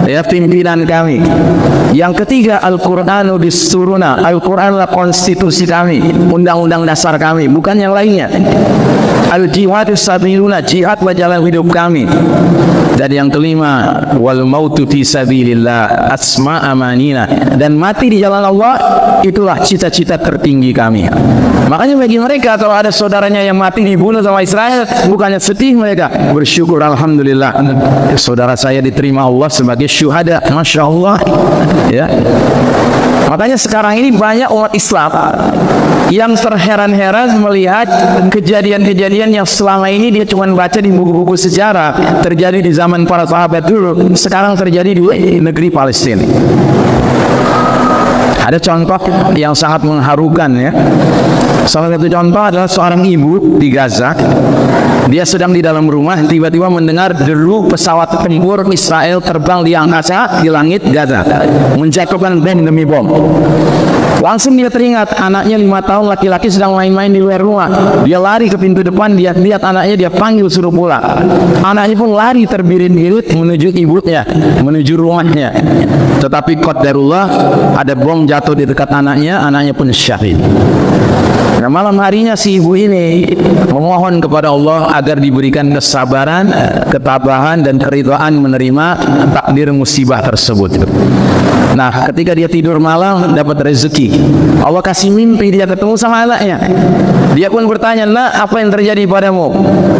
ya, pimpinan kami. Yang ketiga, Al-Qur'anu disturuna, Al-Qur'an adalah konstitusi kami, undang-undang dasar kami, bukan yang lainnya. Al-jihadu sabiluna, jihad wa jalan hidup kami. Dan yang kelima, wal mautu fi sabilillah asma amanina, dan mati di jalan Allah itulah cita-cita tertinggi kami. Makanya bagi mereka kalau ada saudaranya yang mati dibunuh sama Israel, bukannya sedih, mereka bersyukur, alhamdulillah, saudara saya diterima Allah sebagai syuhada. Masya Allah, ya. Makanya sekarang ini banyak umat Islam yang terheran-heran melihat kejadian-kejadian yang selama ini dia cuma baca di buku-buku sejarah, terjadi di zaman para sahabat dulu, sekarang terjadi di negeri Palestina. Ada contoh yang sangat mengharukan, ya. Salah satu contoh adalah seorang ibu di Gaza. Dia sedang di dalam rumah, tiba-tiba mendengar deru pesawat tempur Israel terbang di angkasa di langit Gaza, menjatuhkan bom demi bom. Langsung dia teringat anaknya 5 tahun laki-laki sedang main-main di luar rumah. Dia lari ke pintu depan, dia lihat anaknya, dia panggil suruh pulang. Anaknya pun lari terbirit-birit menuju ibunya, menuju rumahnya. Tetapi qadarullah, ada bom jatuh di dekat anaknya, anaknya pun syahid. Nah, malam harinya si ibu ini memohon kepada Allah agar diberikan kesabaran, ketabahan dan keridhaan menerima takdir musibah tersebut. Nah, ketika dia tidur malam dapat rezeki, Allah kasih mimpi dia ketemu sama anaknya. Dia pun bertanya, "Nak, apa yang terjadi padamu?"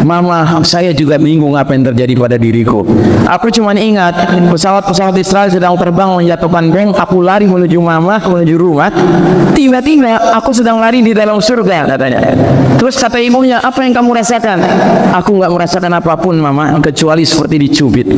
"Mama, saya juga bingung apa yang terjadi pada diriku. Aku cuma ingat pesawat-pesawat Israel sedang terbang menjatuhkan bom. Aku lari menuju mama, menuju rumah. Tiba-tiba aku sedang lari di dalam surga," katanya. Terus kata ibunya, "Apa yang kamu rasakan?" "Aku nggak merasakan apapun, Mama, kecuali seperti dicubit."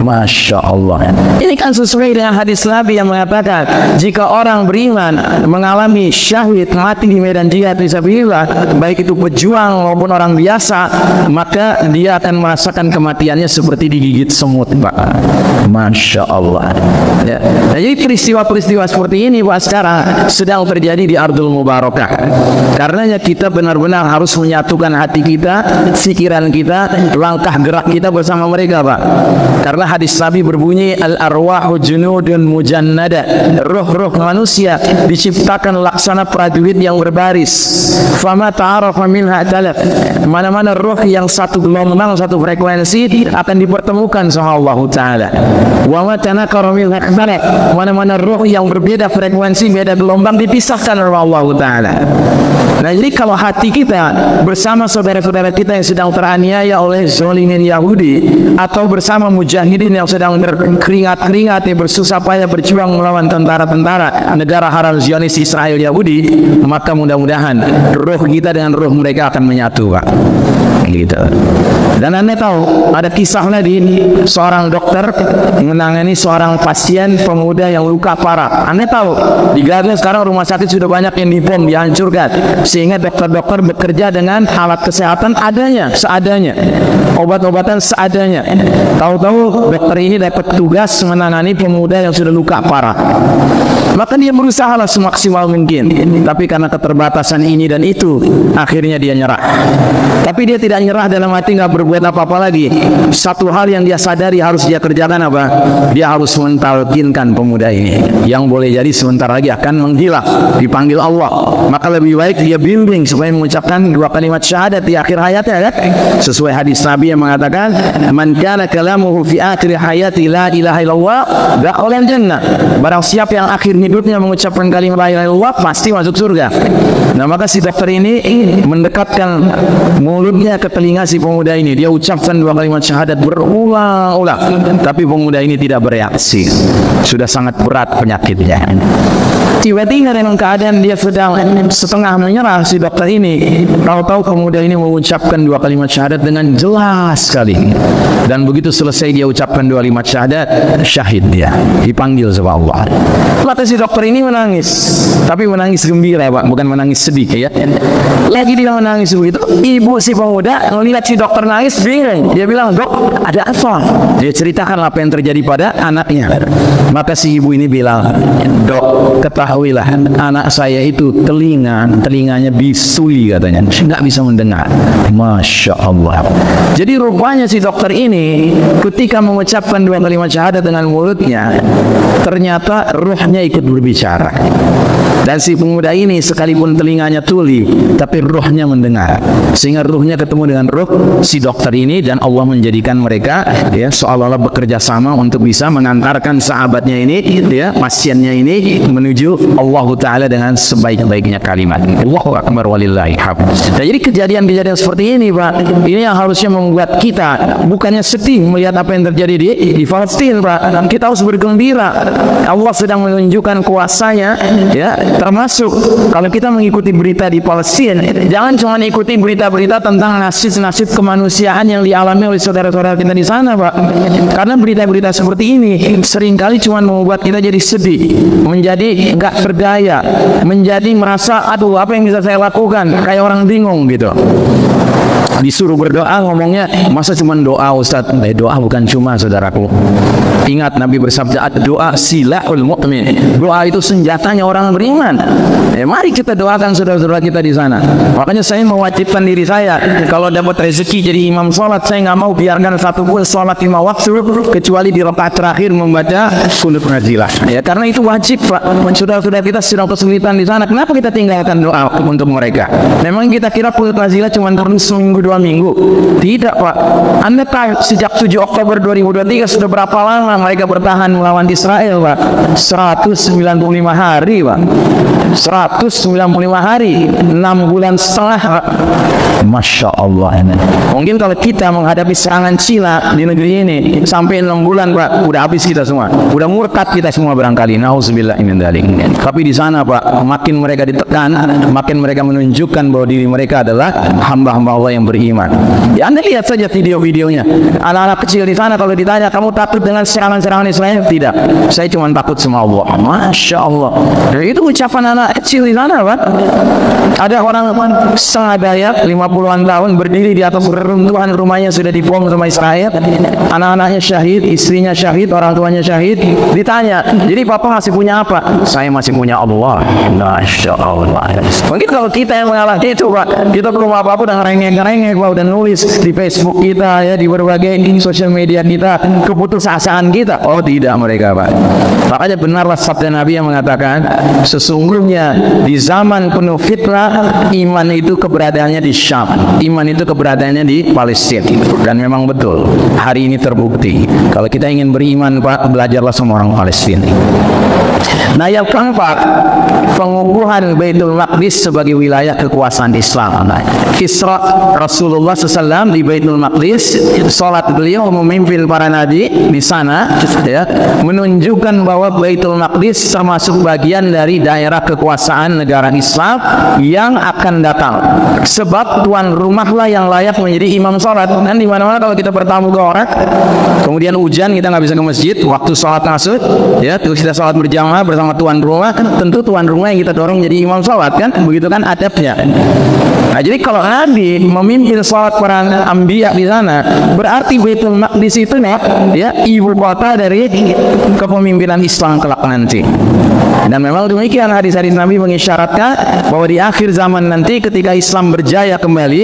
Masya Allah. Ini kan sesuai dengan hadis Nabi yang mengatakan, jika orang beriman mengalami syahid, mati di medan jihad fisabilillah, baik itu pejuang maupun orang biasa, maka dia akan merasakan kematiannya seperti digigit semut, Pak. Masya Allah. Ya. Nah, jadi peristiwa-peristiwa seperti ini, Pak, sekarang sedang terjadi di Ardul Mubarakah. Karenanya kita benar-benar harus menyatukan hati kita, pikiran kita, langkah gerak kita bersama mereka, Pak. Karena hadis Nabi berbunyi, al-arwahu junudun mujannada. Roh-roh manusia diciptakan laksana prajurit yang berbaris. Fama ta'arafa minha talaf. Mana-mana roh yang satu gelombang, satu frekuensi akan dipertemukan sama Allah Ta'ala. Wa ma tanakara minha ikhtalaf. Mana-mana roh yang berbeda frekuensi, beda gelombang dipisahkan oleh Allah Ta'ala. Nah, jadi kalau hati kita bersama saudara-saudara kita yang sedang teraniaya oleh zalimin Yahudi, atau bersama mujahidin yang sedang berkeringat-keringat bersusah payah berjuang melawan tentara-tentara negara haram Zionis Israel Yahudi, maka mudah-mudahan roh kita dengan roh mereka akan menyatu, Pak. Gitu. Dan Anda tahu ada kisah lagi, seorang dokter menangani seorang pasien pemuda yang luka parah. Anda tahu di Gaza sekarang rumah sakit sudah banyak yang dibom, dihancurkan, sehingga dokter-dokter bekerja dengan alat kesehatan seadanya, obat-obatan seadanya. Tahu-tahu dokter ini dapat tugas menangani pemuda yang sudah luka parah, maka dia berusaha lah semaksimal mungkin, tapi karena keterbatasan ini dan itu, akhirnya dia nyerah. Tapi dia tidak nyerah dalam hati, nggak berbuat apa-apa lagi. Satu hal yang dia sadari harus dia kerjakan apa? Dia harus mentalkinkan pemuda ini, yang boleh jadi sebentar lagi akan menghilang, dipanggil Allah. Maka lebih baik dia bimbing supaya mengucapkan 2 kalimat syahadat di akhir hayatnya, kan? Sesuai hadis Nabi yang mengatakan, "Man kana kalamuhu fi akhir hayati la ilaha illallah, dakhala jannah." Barang siapa yang akhir hidupnya mengucapkan kalimat la ilaha illallah, pasti masuk surga. Nah, maka si dokter ini mendekatkan mulutnya ke telinga si pemuda ini. Dia ucapkan 2 kalimat syahadat berulang-ulang, tapi pemuda ini tidak bereaksi. Sudah sangat berat penyakitnya. Tiba-tiba dalam keadaan dia sedang setengah menyerah, si dokter ini tahu-tahu pemuda ini mengucapkan 2 kalimat syahadat dengan jelas sekali. Dan begitu selesai dia ucapkan 2 kalimat syahadat, syahid dia, dipanggil sama Allah. Maka si dokter ini menangis, tapi menangis gembira, Pak, bukan menangis sedih, ya. Lagi dia menangis begitu, ibu si pemuda melihat si dokter nangis, bingung. Dia bilang, "Dok, ada apa?" Dia ceritakan apa yang terjadi pada anaknya. Maka si ibu ini bilang, "Dok, ketahuilah, anak saya itu telinganya bisuli," katanya, nggak bisa mendengar. Masya Allah. Jadi rupanya si dokter ini ketika mengucapkan 2 kalimat syahadat dengan mulutnya, ternyata ruhnya ikut berbicara. Dan si pemuda ini sekalipun telinganya tuli, tapi ruhnya mendengar, sehingga ruhnya ketemu dengan ruh si dokter ini, dan Allah menjadikan mereka, ya, seolah-olah bekerja sama untuk bisa mengantarkan sahabatnya ini, ya, pasiennya ini menuju Allah Ta'ala dengan sebaik-baiknya kalimat. Allahu Akbar walillahi hamd. Nah, jadi kejadian-kejadian seperti ini, Pak, ini yang harusnya membuat kita bukannya sedih melihat apa yang terjadi di Palestina, Pak. Kita harus bergembira. Allah sedang menunjukkan kuasanya, ya. Termasuk kalau kita mengikuti berita di Palestina, jangan cuma ikuti berita-berita tentang nasib-nasib kemanusiaan yang dialami oleh saudara-saudara kita di sana, Pak. Karena berita-berita seperti ini seringkali cuma membuat kita jadi sedih, menjadi nggak berdaya, menjadi merasa, aduh, apa yang bisa saya lakukan, kayak orang bingung gitu. Disuruh berdoa, ngomongnya, masa cuma doa, Ustaz? Doa bukan cuma, saudaraku. Ingat Nabi bersabda, doa silahul mu'min. Doa itu senjatanya orang beriman. Mari kita doakan saudara-saudara kita di sana. Makanya saya mewajibkan diri saya, kalau dapat rezeki jadi imam sholat, saya nggak mau biarkan satu pun sholat 5 waktu kecuali di rakaat terakhir membaca kunut nazilah. Ya, karena itu wajib, Pak. Saudara-saudara kita sedang kesulitan di sana. Kenapa kita tinggalkan doa untuk mereka? Memang kita kira kunut nazilah cuma terus seminggu 2 minggu. Tidak, Pak. Anda tahu sejak 7 Oktober 2023 sudah berapa lama mereka bertahan melawan Israel, Pak? 195 hari, Pak. 195 hari, 6 bulan setengah, Pak. Masya Allah. Mungkin kalau kita menghadapi serangan Cina di negeri ini sampai 6 bulan, Pak, udah habis kita semua, udah murtad kita semua barangkali. Nauzubillah min dzalik. Tapi di sana, Pak, makin mereka ditekan, makin mereka menunjukkan bahwa diri mereka adalah hamba-hamba Allah yang beriman. Ya, Anda lihat saja video-videonya. Anak-anak kecil di sana kalau ditanya, kamu takut dengan serangan-serangan Israel? Tidak. Saya cuma takut sama Allah. Masya Allah. Ya, itu ucapan anak kecil di sana, Pak. Ada orang setengah daya 50-an tahun berdiri di atas reruntuhan rumahnya sudah dibom sama Israel. Anak-anaknya syahid, istrinya syahid, orang tuanya syahid. Ditanya, jadi papa masih punya apa? Saya masih punya Allah. Masya Allah. Mungkin kalau kita yang mengalami itu, Pak, kita belum apa-apa udah ngerengek-ngerengek, Pak, udah nulis di Facebook kita, ya, di berbagai sosial media kita, keputusasaan kita. Oh tidak mereka, Pak. Makanya benarlah sabda Nabi yang mengatakan, sesungguhnya di zaman penuh fitnah, iman itu keberadaannya di Syam, iman itu keberadaannya di Palestina. Dan memang betul, hari ini terbukti. Kalau kita ingin beriman, Pak, belajarlah sama orang Palestina. Nah, yang keempat, pengukuhan Baitul Maqdis sebagai wilayah kekuasaan Islam. Isra Rasulullah SAW di Baitul Maqdis, salat beliau memimpin para nabi di sana, ya, menunjukkan bahwa Baitul Maqdis termasuk bagian dari daerah kekuasaan negara Islam yang akan datang. Sebab tuan rumahlah yang layak menjadi imam salat. Dan di mana-mana kalau kita bertamu ke orang, kemudian hujan, kita nggak bisa ke masjid, waktu salat masuk, ya, terus kita salat berjamaah bersama tuan rumah, tentu tuan rumah yang kita dorong jadi imam salat, kan? Begitu kan adabnya. Nah, jadi kalau Nabi memimpin salat para anbiya di sana, berarti Baitul Maqdis itu, ya, ibu kota dari kepemimpinan Islam kelak nanti. Dan memang demikian hadis-hadis Nabi mengisyaratkan bahwa di akhir zaman nanti ketika Islam berjaya kembali,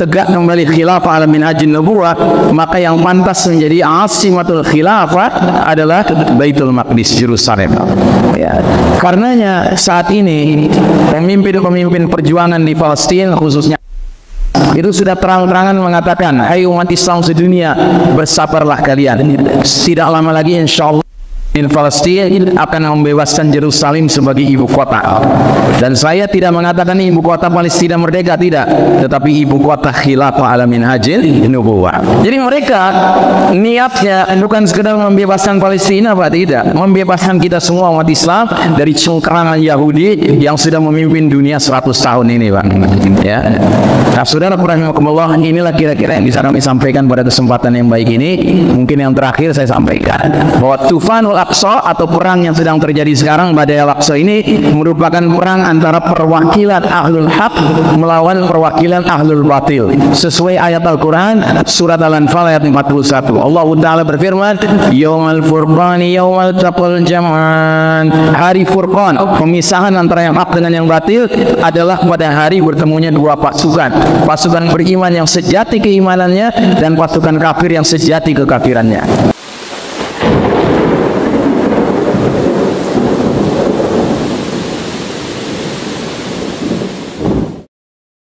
tegak kembali khilafah ala minhajin nubuwah, maka yang pantas menjadi asimatul khilafah adalah Baitul Maqdis, Yerusalem. Ya, karenanya saat ini pemimpin-pemimpin perjuangan di Palestina khususnya itu sudah terang-terangan mengatakan, hai umat Islam sedunia, bersabarlah kalian. Tidak lama lagi insyaallah Palestina akan membebaskan Yerusalem sebagai ibu kota. Dan saya tidak mengatakan ibu kota Palestina merdeka, tidak, tetapi ibu kota khilafah ala minhajil nubuwah. Jadi mereka niatnya bukan sekedar membebaskan Palestina, Pak, tidak, membebaskan kita semua umat Islam dari cengkraman Yahudi yang sudah memimpin dunia 100 tahun ini, Pak. Ya. Nah, saudara rahimakumullah, inilah kira-kira yang bisa kami sampaikan pada kesempatan yang baik ini. Mungkin yang terakhir saya sampaikan bahwa Tufanul Aqsa atau perang yang sedang terjadi sekarang, Badai Al-Aqsa ini merupakan perang antara perwakilan Ahlul Haq melawan perwakilan Ahlul Batil. Sesuai ayat Al-Quran surat Al-Anfal ayat 41. Allah Ta'ala berfirman, Yawmal Furqani Yawmal Taqal Jam'an. Hari Furqan, pemisahan antara yang hak dengan yang batil, adalah pada hari bertemunya dua pasukan. Pasukan beriman yang sejati keimanannya dan pasukan kafir yang sejati kekafirannya.